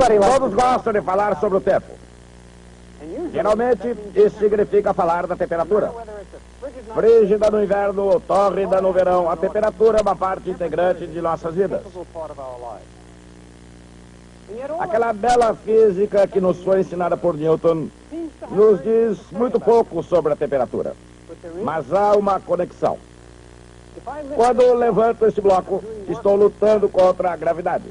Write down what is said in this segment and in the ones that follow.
Todos gostam de falar sobre o tempo. Geralmente, isso significa falar da temperatura. Frígida no inverno ou tórrida no verão, a temperatura é uma parte integrante de nossas vidas. Aquela bela física que nos foi ensinada por Newton nos diz muito pouco sobre a temperatura. Mas há uma conexão. Quando eu levanto este bloco, estou lutando contra a gravidade.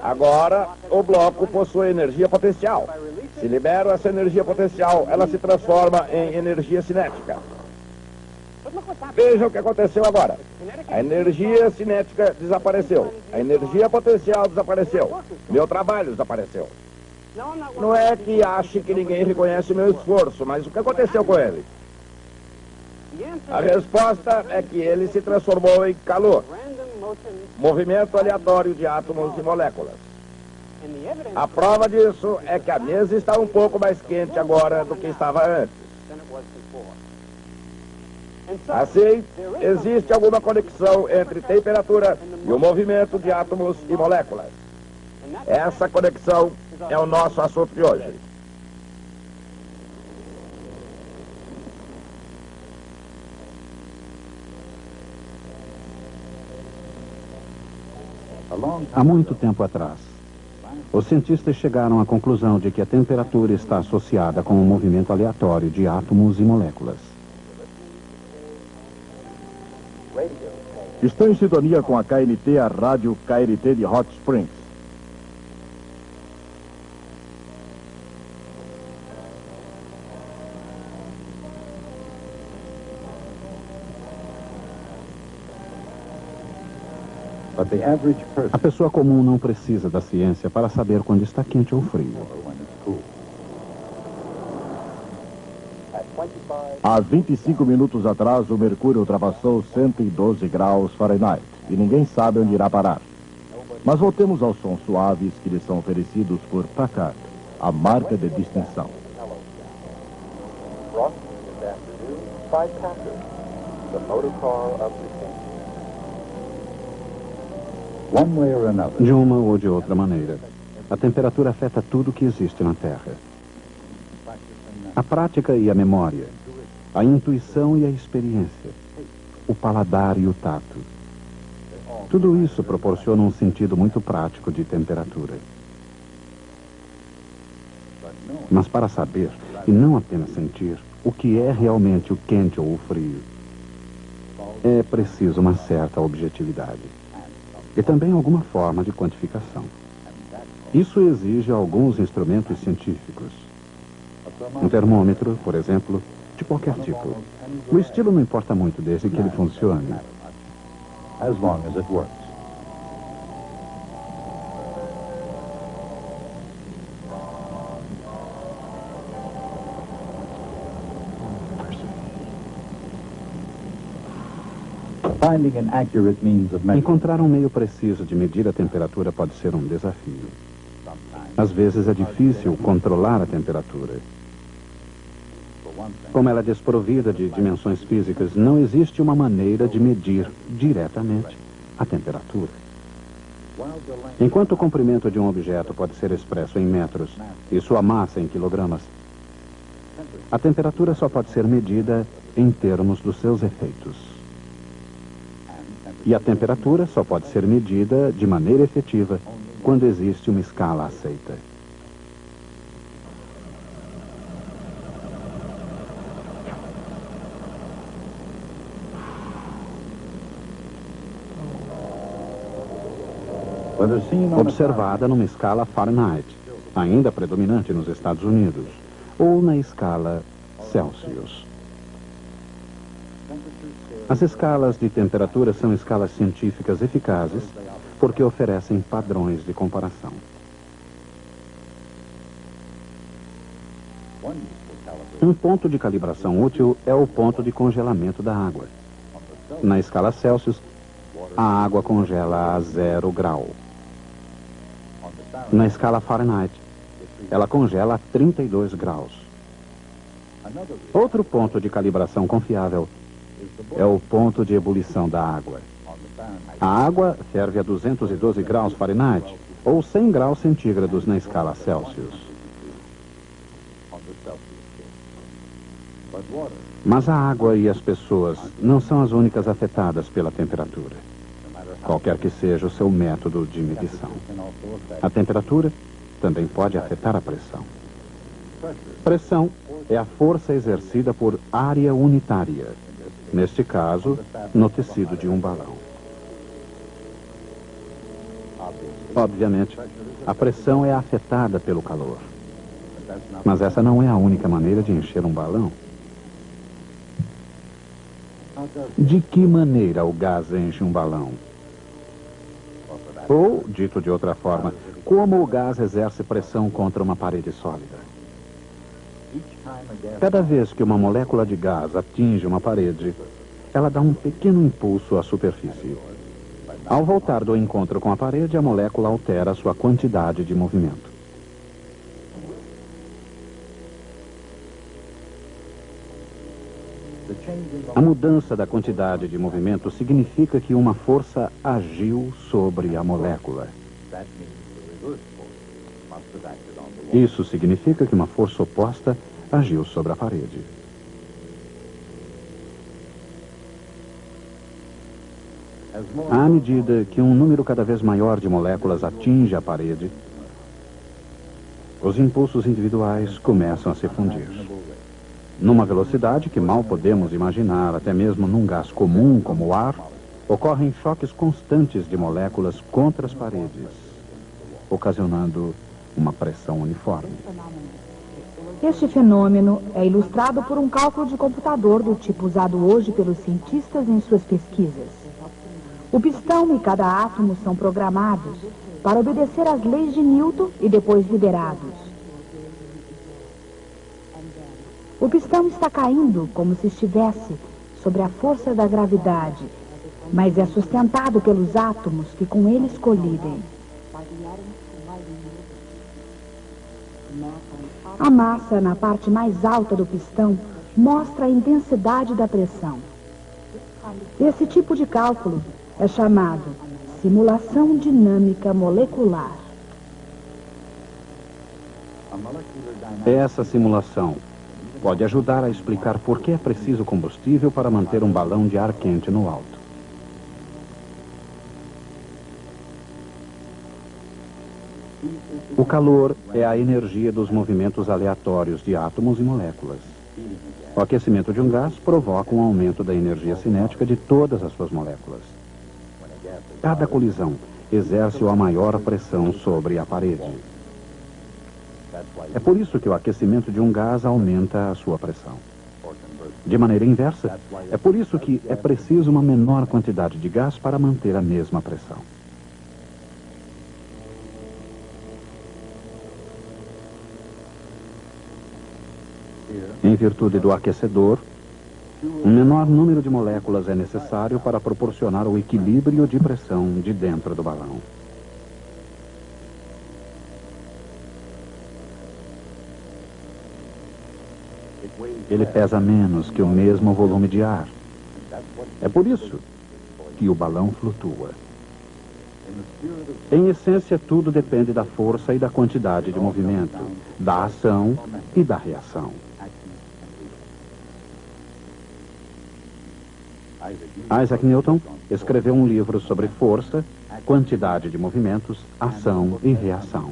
Agora, o bloco possui energia potencial. Se libero essa energia potencial, ela se transforma em energia cinética. Veja o que aconteceu agora. A energia cinética desapareceu. A energia potencial desapareceu. Meu trabalho desapareceu. Não é que ache que ninguém reconhece o meu esforço, mas o que aconteceu com ele? A resposta é que ele se transformou em calor. Movimento aleatório de átomos e moléculas. A prova disso é que a mesa está um pouco mais quente agora do que estava antes. Assim, existe alguma conexão entre temperatura e o movimento de átomos e moléculas. Essa conexão é o nosso assunto de hoje. Há muito tempo atrás, os cientistas chegaram à conclusão de que a temperatura está associada com um movimento aleatório de átomos e moléculas. Estou em sintonia com a KNT, a rádio KNT de Hot Springs. A pessoa comum não precisa da ciência para saber quando está quente ou frio. Há 25 minutos atrás, o mercúrio ultrapassou 112 graus Fahrenheit e ninguém sabe onde irá parar. Mas voltemos aos sons suaves que lhes são oferecidos por Packard, a marca de distinção. De uma ou de outra maneira, a temperatura afeta tudo que existe na Terra. A prática e a memória, a intuição e a experiência, o paladar e o tato. Tudo isso proporciona um sentido muito prático de temperatura. Mas para saber, e não apenas sentir, o que é realmente o quente ou o frio, é preciso uma certa objetividade. E também alguma forma de quantificação. Isso exige alguns instrumentos científicos. Um termômetro, por exemplo, de qualquer tipo. O estilo não importa muito desde que ele funcione. As long as it works. Encontrar um meio preciso de medir a temperatura pode ser um desafio. Às vezes é difícil controlar a temperatura. Como ela é desprovida de dimensões físicas, não existe uma maneira de medir diretamente a temperatura. Enquanto o comprimento de um objeto pode ser expresso em metros e sua massa em quilogramas, a temperatura só pode ser medida em termos dos seus efeitos. E a temperatura só pode ser medida de maneira efetiva quando existe uma escala aceita. Observada numa escala Fahrenheit, ainda predominante nos Estados Unidos, ou na escala Celsius. As escalas de temperatura são escalas científicas eficazes porque oferecem padrões de comparação. Um ponto de calibração útil é o ponto de congelamento da água. Na escala Celsius, a água congela a 0 grau. Na escala Fahrenheit, ela congela a 32 graus. Outro ponto de calibração confiável é o ponto de ebulição da água. A água ferve a 212 graus Fahrenheit ou 100 graus centígrados na escala Celsius. Mas a água e as pessoas não são as únicas afetadas pela temperatura, qualquer que seja o seu método de medição. A temperatura também pode afetar a pressão. Pressão é a força exercida por área unitária, neste caso, no tecido de um balão. Obviamente, a pressão é afetada pelo calor. Mas essa não é a única maneira de encher um balão. De que maneira o gás enche um balão? Ou, dito de outra forma, como o gás exerce pressão contra uma parede sólida? Cada vez que uma molécula de gás atinge uma parede, ela dá um pequeno impulso à superfície. Ao voltar do encontro com a parede, a molécula altera sua quantidade de movimento. A mudança da quantidade de movimento significa que uma força agiu sobre a molécula. Isso significa que uma força oposta agiu sobre a parede. À medida que um número cada vez maior de moléculas atinge a parede, os impulsos individuais começam a se fundir. Numa velocidade que mal podemos imaginar, até mesmo num gás comum como o ar, ocorrem choques constantes de moléculas contra as paredes, ocasionando uma pressão uniforme. Este fenômeno é ilustrado por um cálculo de computador do tipo usado hoje pelos cientistas em suas pesquisas. O pistão e cada átomo são programados para obedecer às leis de Newton e depois liberados. O pistão está caindo como se estivesse sobre a força da gravidade, mas é sustentado pelos átomos que com eles colidem. A massa na parte mais alta do pistão mostra a intensidade da pressão. Esse tipo de cálculo é chamado simulação dinâmica molecular. Essa simulação pode ajudar a explicar por que é preciso combustível para manter um balão de ar quente no alto. O calor é a energia dos movimentos aleatórios de átomos e moléculas. O aquecimento de um gás provoca um aumento da energia cinética de todas as suas moléculas. Cada colisão exerce uma maior pressão sobre a parede. É por isso que o aquecimento de um gás aumenta a sua pressão. De maneira inversa, é por isso que é preciso uma menor quantidade de gás para manter a mesma pressão. Em virtude do aquecedor, um menor número de moléculas é necessário para proporcionar o equilíbrio de pressão de dentro do balão. Ele pesa menos que o mesmo volume de ar. É por isso que o balão flutua. Em essência, tudo depende da força e da quantidade de movimento, da ação e da reação. Isaac Newton escreveu um livro sobre força, quantidade de movimentos, ação e reação.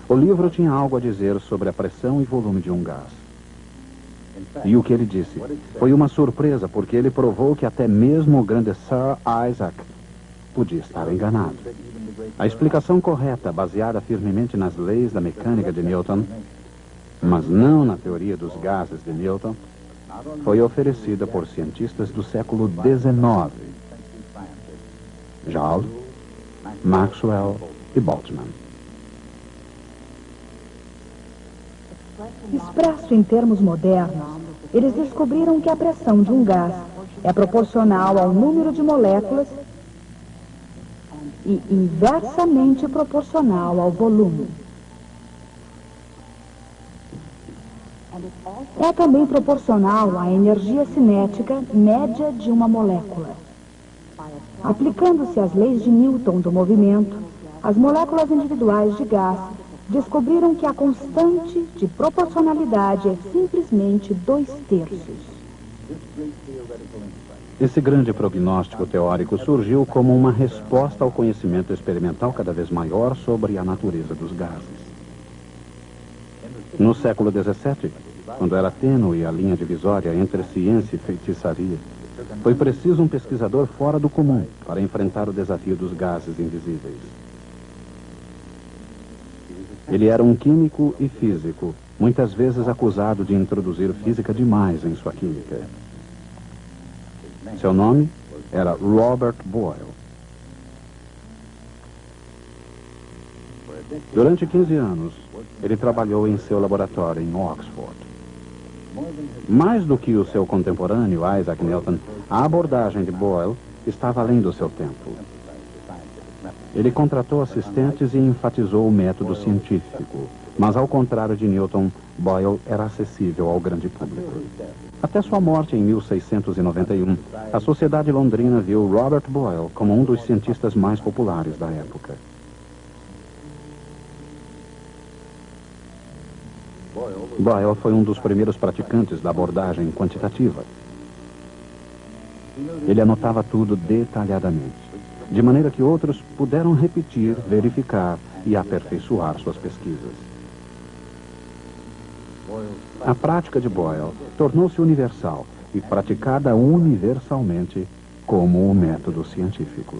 O livro tinha algo a dizer sobre a pressão e volume de um gás. E o que ele disse foi uma surpresa, porque ele provou que até mesmo o grande Sir Isaac podia estar enganado. A explicação correta, baseada firmemente nas leis da mecânica de Newton, mas não na teoria dos gases de Newton, foi oferecida por cientistas do século XIX. Joule, Maxwell e Boltzmann. Expresso em termos modernos, eles descobriram que a pressão de um gás é proporcional ao número de moléculas e inversamente proporcional ao volume. É também proporcional à energia cinética média de uma molécula. Aplicando-se as leis de Newton do movimento, as moléculas individuais de gás descobriram que a constante de proporcionalidade é simplesmente 2/3. Esse grande prognóstico teórico surgiu como uma resposta ao conhecimento experimental cada vez maior sobre a natureza dos gases. No século XVII, quando era tênue a linha divisória entre ciência e feitiçaria, foi preciso um pesquisador fora do comum para enfrentar o desafio dos gases invisíveis. Ele era um químico e físico, muitas vezes acusado de introduzir física demais em sua química. Seu nome era Robert Boyle. Durante 15 anos, ele trabalhou em seu laboratório em Oxford. Mais do que o seu contemporâneo, Isaac Newton, a abordagem de Boyle estava além do seu tempo. Ele contratou assistentes e enfatizou o método científico, mas ao contrário de Newton, Boyle era acessível ao grande público. Até sua morte em 1691, a sociedade londrina viu Robert Boyle como um dos cientistas mais populares da época. Boyle foi um dos primeiros praticantes da abordagem quantitativa. Ele anotava tudo detalhadamente, de maneira que outros puderam repetir, verificar e aperfeiçoar suas pesquisas. A prática de Boyle tornou-se universal e praticada universalmente como um método científico.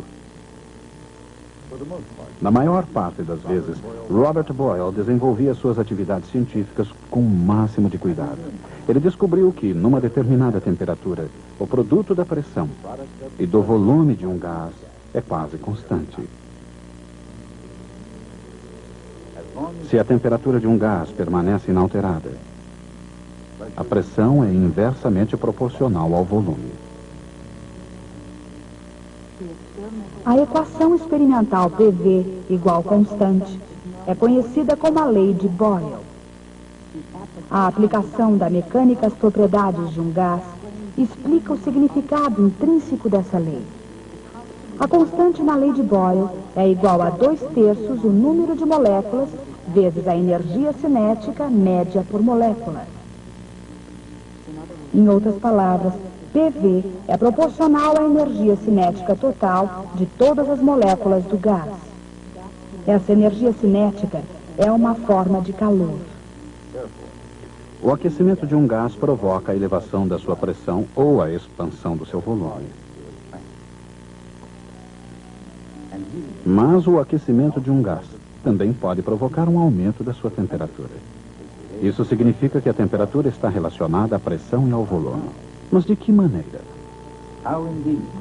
Na maior parte das vezes, Robert Boyle desenvolvia suas atividades científicas com o máximo de cuidado. Ele descobriu que, numa determinada temperatura, o produto da pressão e do volume de um gás é quase constante. Se a temperatura de um gás permanece inalterada, a pressão é inversamente proporcional ao volume. A equação experimental PV igual constante é conhecida como a lei de Boyle. A aplicação da mecânica às propriedades de um gás explica o significado intrínseco dessa lei. A constante na lei de Boyle é igual a 2/3 o número de moléculas vezes a energia cinética média por molécula. Em outras palavras, PV é proporcional à energia cinética total de todas as moléculas do gás. Essa energia cinética é uma forma de calor. O aquecimento de um gás provoca a elevação da sua pressão ou a expansão do seu volume. Mas o aquecimento de um gás também pode provocar um aumento da sua temperatura. Isso significa que a temperatura está relacionada à pressão e ao volume. Mas de que maneira?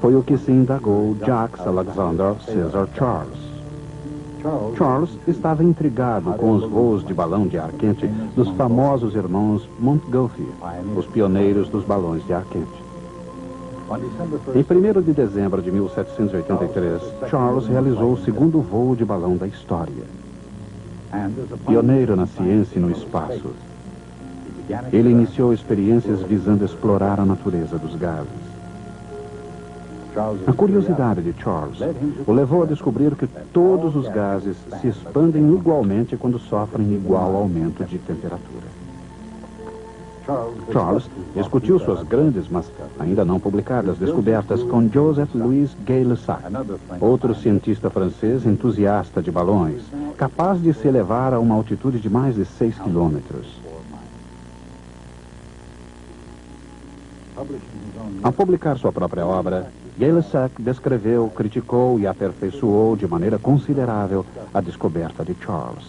Foi o que se indagou Jacques Alexander César Charles. Charles estava intrigado com os voos de balão de ar quente dos famosos irmãos Montgolfier, os pioneiros dos balões de ar quente. Em 1º de dezembro de 1783, Charles realizou o segundo voo de balão da história. Pioneiro na ciência e no espaço, ele iniciou experiências visando explorar a natureza dos gases. A curiosidade de Charles o levou a descobrir que todos os gases se expandem igualmente quando sofrem igual aumento de temperatura. Charles discutiu suas grandes, mas ainda não publicadas, descobertas com Joseph Louis Gay-Lussac, outro cientista francês entusiasta de balões, capaz de se elevar a uma altitude de mais de 6 quilômetros. Ao publicar sua própria obra, Gay-Lussac descreveu, criticou e aperfeiçoou de maneira considerável a descoberta de Charles.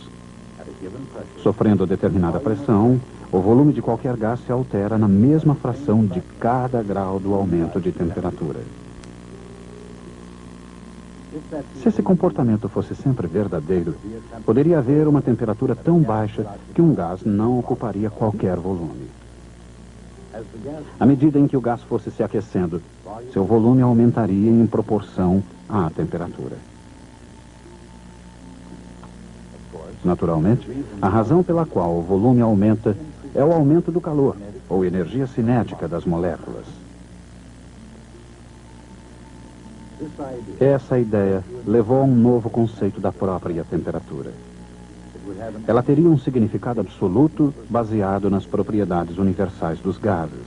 Sofrendo determinada pressão, o volume de qualquer gás se altera na mesma fração de cada grau do aumento de temperatura. Se esse comportamento fosse sempre verdadeiro, poderia haver uma temperatura tão baixa que um gás não ocuparia qualquer volume. À medida em que o gás fosse se aquecendo, seu volume aumentaria em proporção à temperatura. Naturalmente, a razão pela qual o volume aumenta é o aumento do calor, ou energia cinética das moléculas. Essa ideia levou a um novo conceito da própria temperatura. Ela teria um significado absoluto baseado nas propriedades universais dos gases.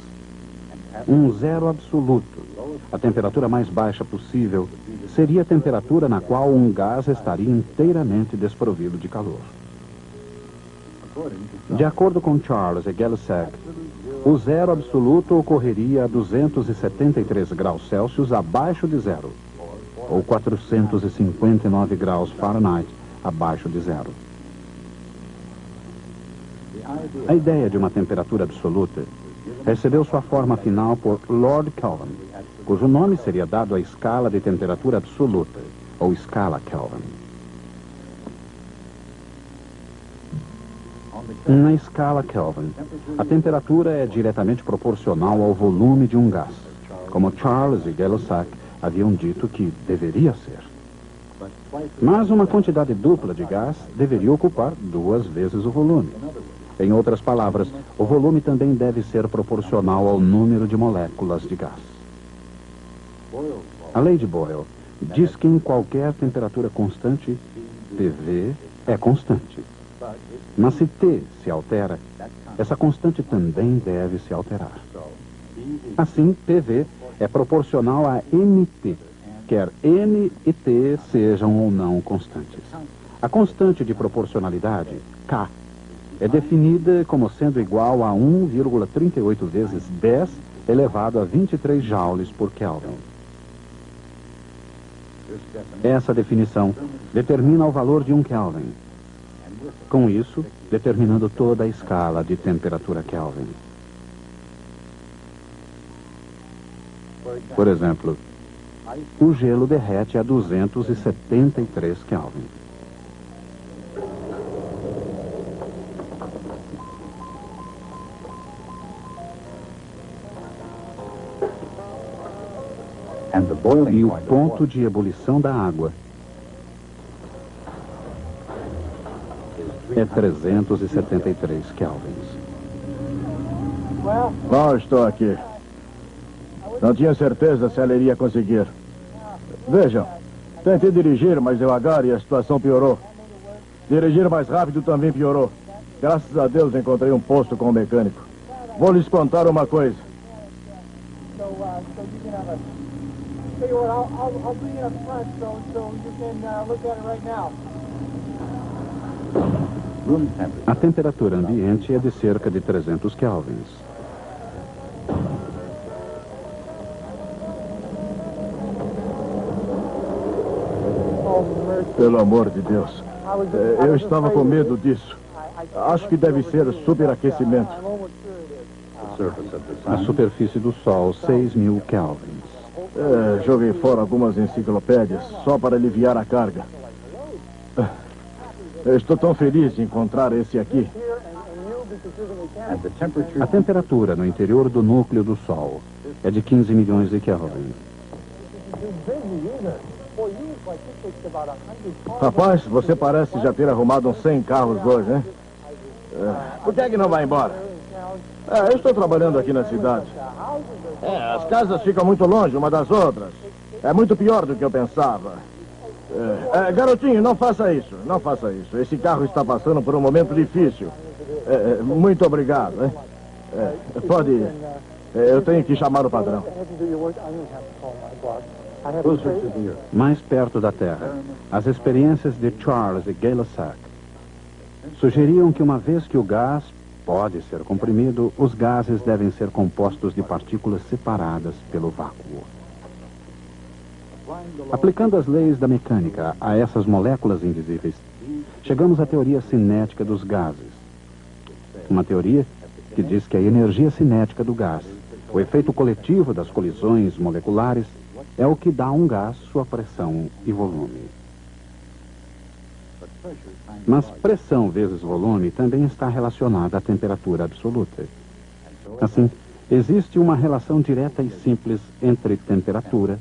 Um zero absoluto, a temperatura mais baixa possível, seria a temperatura na qual um gás estaria inteiramente desprovido de calor. De acordo com Charles e Gay-Lussac, o zero absoluto ocorreria a 273 graus Celsius abaixo de zero, ou 459 graus Fahrenheit abaixo de zero. A ideia de uma temperatura absoluta recebeu sua forma final por Lord Kelvin, cujo nome seria dado à escala de temperatura absoluta, ou escala Kelvin. Na escala Kelvin, a temperatura é diretamente proporcional ao volume de um gás, como Charles e Gay-Lussac haviam dito que deveria ser. Mas uma quantidade dupla de gás deveria ocupar 2 vezes o volume. Em outras palavras, o volume também deve ser proporcional ao número de moléculas de gás. A lei de Boyle diz que em qualquer temperatura constante, PV é constante. Mas se T se altera, essa constante também deve se alterar. Assim, PV é proporcional a NT, quer N e T sejam ou não constantes. A constante de proporcionalidade, K, é definida como sendo igual a 1,38 vezes 10 elevado a 23 joules por Kelvin. Essa definição determina o valor de 1 Kelvin. Com isso, determinando toda a escala de temperatura Kelvin. Por exemplo, o gelo derrete a 273 Kelvin. E o ponto de ebulição da água é 373 kelvins. Bom, estou aqui. Não tinha certeza se ela iria conseguir. Vejam, tentei dirigir mais devagar e a situação piorou. Dirigir mais rápido também piorou. Graças a Deus encontrei um posto com o mecânico. Vou lhes contar uma coisa. A temperatura ambiente é de cerca de 300 kelvins. Pelo amor de Deus. Eu estava com medo disso. Acho que deve ser superaquecimento. A superfície do Sol, 6.000 kelvins. Joguei fora algumas enciclopédias só para aliviar a carga. Eu estou tão feliz de encontrar esse aqui. A temperatura no interior do núcleo do Sol é de 15 milhões de kelvins. Rapaz, você parece já ter arrumado uns 100 carros hoje, né? Por que é que não vai embora? Eu estou trabalhando aqui na cidade. As casas ficam muito longe uma das outras. É muito pior do que eu pensava. Garotinho, não faça isso. Não faça isso. Esse carro está passando por um momento difícil. Muito obrigado. Pode ir. Eu tenho que chamar o padrão. Mais perto da Terra, as experiências de Charles e Gay-Lussac sugeriam que uma vez que o gás pode ser comprimido, os gases devem ser compostos de partículas separadas pelo vácuo. Aplicando as leis da mecânica a essas moléculas invisíveis, chegamos à teoria cinética dos gases. Uma teoria que diz que a energia cinética do gás, o efeito coletivo das colisões moleculares, é o que dá a um gás sua pressão e volume. Mas pressão vezes volume também está relacionada à temperatura absoluta. Assim, existe uma relação direta e simples entre temperatura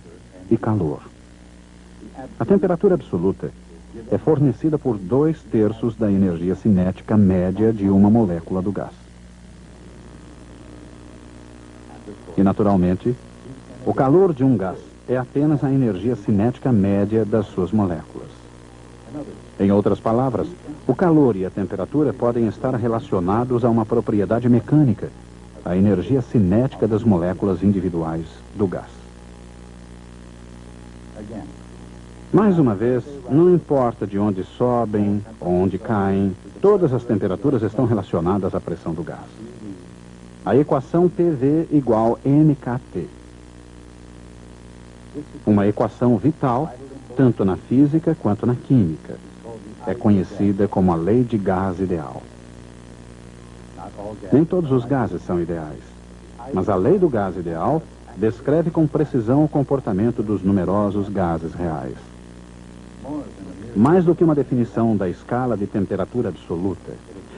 e calor. A temperatura absoluta é fornecida por 2/3 da energia cinética média de uma molécula do gás. E, naturalmente, o calor de um gás é apenas a energia cinética média das suas moléculas. Em outras palavras, o calor e a temperatura podem estar relacionados a uma propriedade mecânica, a energia cinética das moléculas individuais do gás. Mais uma vez, não importa de onde sobem ou onde caem, todas as temperaturas estão relacionadas à pressão do gás. A equação PV igual mKT. Uma equação vital, tanto na física quanto na química. É conhecida como a lei de gás ideal. Nem todos os gases são ideais, mas a lei do gás ideal descreve com precisão o comportamento dos numerosos gases reais. Mais do que uma definição da escala de temperatura absoluta,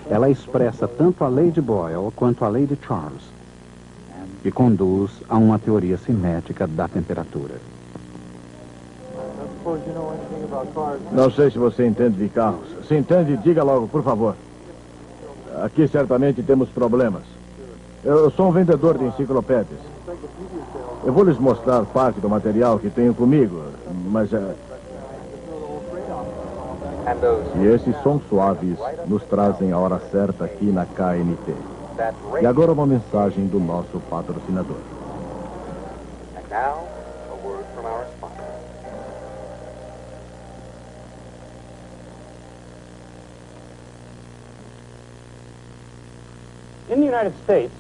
ela expressa tanto a lei de Boyle quanto a lei de Charles e conduz a uma teoria cinética da temperatura. Não sei se você entende de carros. Se entende, diga logo, por favor. Aqui certamente temos problemas. Eu sou um vendedor de enciclopédias. Eu vou lhes mostrar parte do material que tenho comigo, mas... E esses sons suaves nos trazem a hora certa aqui na KNT. E agora uma mensagem do nosso patrocinador.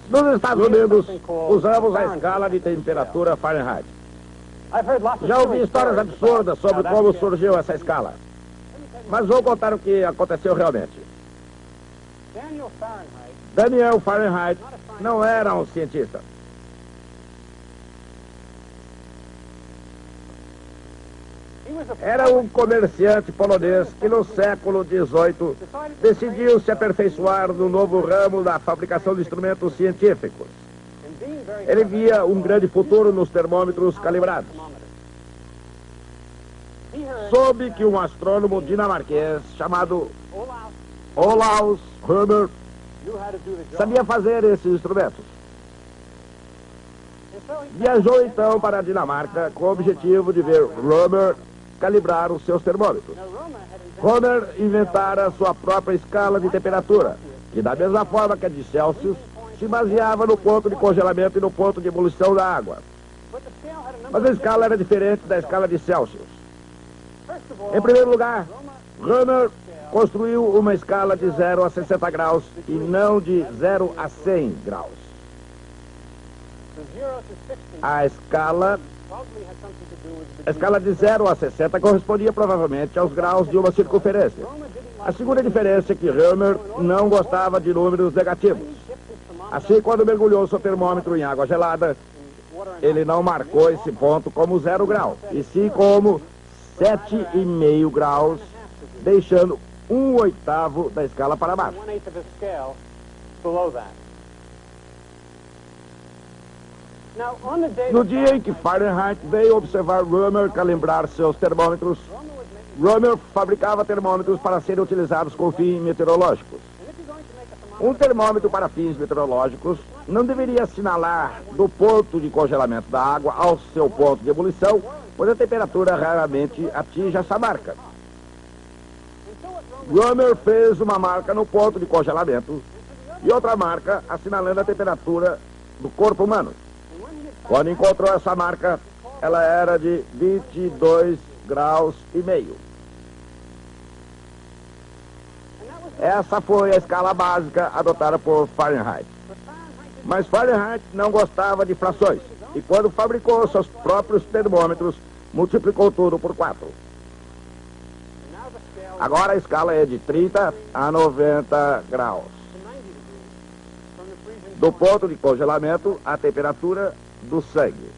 Nos Estados Unidos, usamos a escala de temperatura Fahrenheit. Já ouvi histórias absurdas sobre como surgiu essa escala. Mas vou contar o que aconteceu realmente. Daniel Fahrenheit não era um cientista. Era um comerciante polonês que no século XVIII decidiu se aperfeiçoar no novo ramo da fabricação de instrumentos científicos. Ele via um grande futuro nos termômetros calibrados. Soube que um astrônomo dinamarquês chamado Olaus Rømer sabia fazer esses instrumentos. Viajou então para a Dinamarca com o objetivo de ver Rømer calibrar os seus termômetros. Rømer inventara sua própria escala de temperatura, que da mesma forma que a de Celsius, se baseava no ponto de congelamento e no ponto de ebulição da água. Mas a escala era diferente da escala de Celsius. Em primeiro lugar, Rømer construiu uma escala de 0 a 60 graus e não de 0 a 100 graus. A escala de 0 a 60 correspondia provavelmente aos graus de uma circunferência. A segunda diferença é que Rømer não gostava de números negativos. Assim, quando mergulhou seu termômetro em água gelada, ele não marcou esse ponto como 0 grau, e sim como 7,5 graus, deixando 1/8 da escala para baixo. No dia em que Fahrenheit veio observar Rømer calibrar seus termômetros, Rømer fabricava termômetros para serem utilizados com fins meteorológicos. Um termômetro para fins meteorológicos não deveria assinalar do ponto de congelamento da água ao seu ponto de ebulição, pois a temperatura raramente atinge essa marca. Rømer fez uma marca no ponto de congelamento e outra marca assinalando a temperatura do corpo humano. Quando encontrou essa marca, ela era de 22,5 graus. Essa foi a escala básica adotada por Fahrenheit. Mas Fahrenheit não gostava de frações, e quando fabricou seus próprios termômetros, multiplicou tudo por 4. Agora a escala é de 30 a 90 graus. Do ponto de congelamento à temperatura do sangue.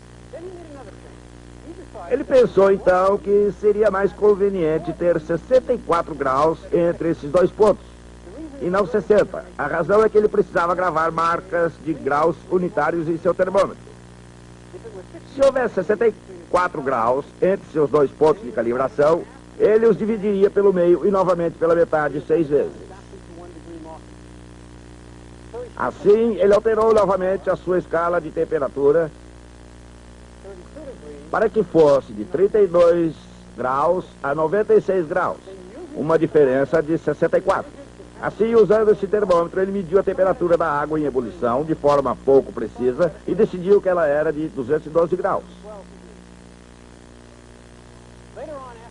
Ele pensou então que seria mais conveniente ter 64 graus entre esses dois pontos, e não 60. A razão é que ele precisava gravar marcas de graus unitários em seu termômetro. Se houvesse 64 graus entre seus dois pontos de calibração, ele os dividiria pelo meio e novamente pela metade 6 vezes. Assim, ele alterou novamente a sua escala de temperatura para que fosse de 32 graus a 96 graus, uma diferença de 64. Assim, usando esse termômetro, ele mediu a temperatura da água em ebulição de forma pouco precisa e decidiu que ela era de 212 graus.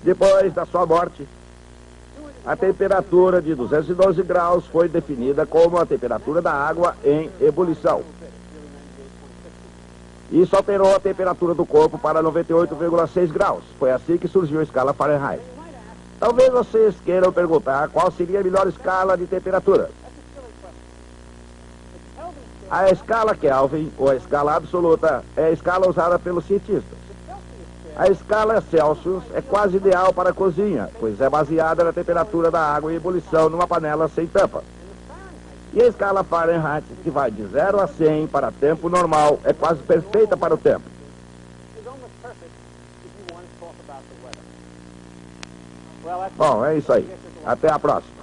Depois da sua morte, a temperatura de 212 graus foi definida como a temperatura da água em ebulição. Isso alterou a temperatura do corpo para 98,6 graus. Foi assim que surgiu a escala Fahrenheit. Talvez vocês queiram perguntar qual seria a melhor escala de temperatura. A escala Kelvin, ou a escala absoluta, é a escala usada pelos cientistas. A escala Celsius é quase ideal para a cozinha, pois é baseada na temperatura da água em ebulição numa panela sem tampa. E a escala Fahrenheit, que vai de 0 a 100 para tempo normal, é quase perfeita para o tempo. Bom, é isso aí. Até a próxima.